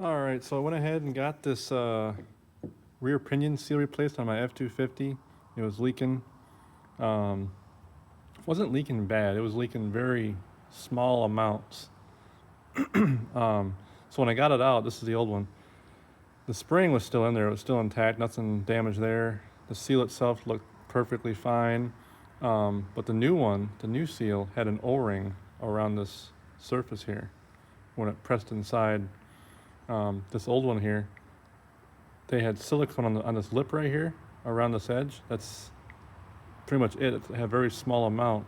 All right, so I went ahead and got this rear pinion seal replaced on my F250. It was leaking. It wasn't leaking bad. It was leaking very small amounts. So when I got it out, this is the old one. The spring was still in there. It was still intact. Nothing damaged there. The seal itself looked perfectly fine. But the new one, the new seal, had an O-ring around this surface here. When it pressed inside, this old one here, they had silicone on this lip right here around this edge. That's pretty much it. It had a very small amount,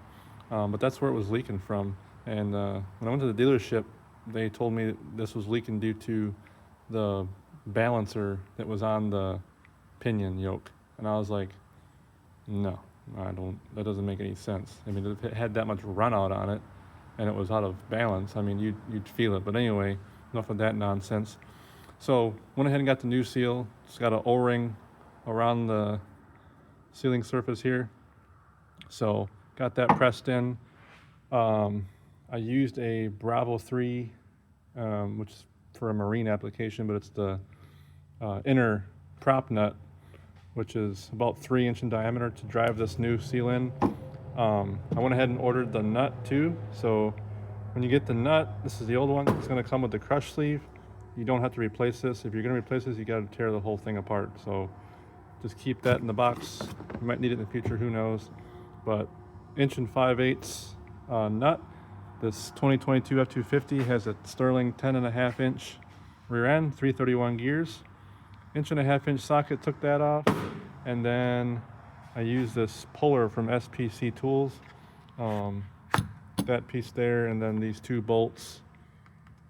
but that's where it was leaking from. And when I went to the dealership, they told me this was leaking due to the balancer that was on the pinion yoke. And I was like, no, I don't, that doesn't make any sense. I mean, if it had that much run out on it and it was out of balance, I mean, you'd feel it. But anyway, enough of that nonsense. So went ahead and got the new seal. It's got an O-ring around the sealing surface here. So got that pressed in. I used a Bravo 3, which is for a marine application, but it's the inner prop nut, which is about 3-inch in diameter to drive this new seal in. I went ahead and ordered the nut too. So when you get the nut, this is the old one. It's going to come with the crush sleeve. You don't have to replace this. If you're going to replace this, you got to tear the whole thing apart. So just keep that in the box. You might need it in the future, who knows. But 1 5/8 nut. This 2022 F250 has a Sterling 10.5-inch rear end, 331 gears. 1.5-inch socket took that off. And then I used this puller from SPC Tools. That piece there, and then these two bolts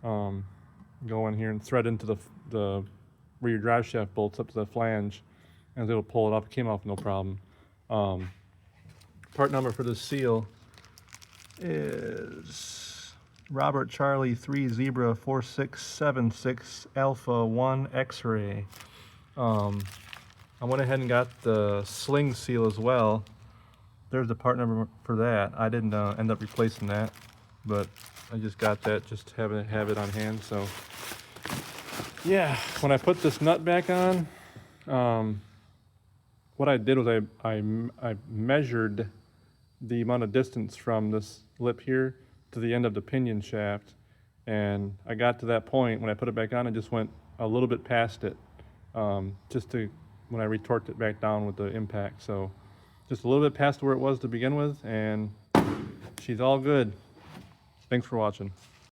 go in here and thread into the rear drive shaft bolts up to the flange, and it'll pull it up. It came off no problem. Part number for this seal is Robert Charlie 3 Zebra 4676 Alpha 1 X-ray. I went ahead and got the sling seal as well. There's the part number for that. I didn't end up replacing that, but I just got that just to have it on hand. So yeah, when I put this nut back on, what I did was I measured the amount of distance from this lip here to the end of the pinion shaft, and I got to that point. When I put it back on, I just went a little bit past it, just to when I retorqued it back down with the impact. So just a little bit past where it was to begin with, and she's all good. Thanks for watching.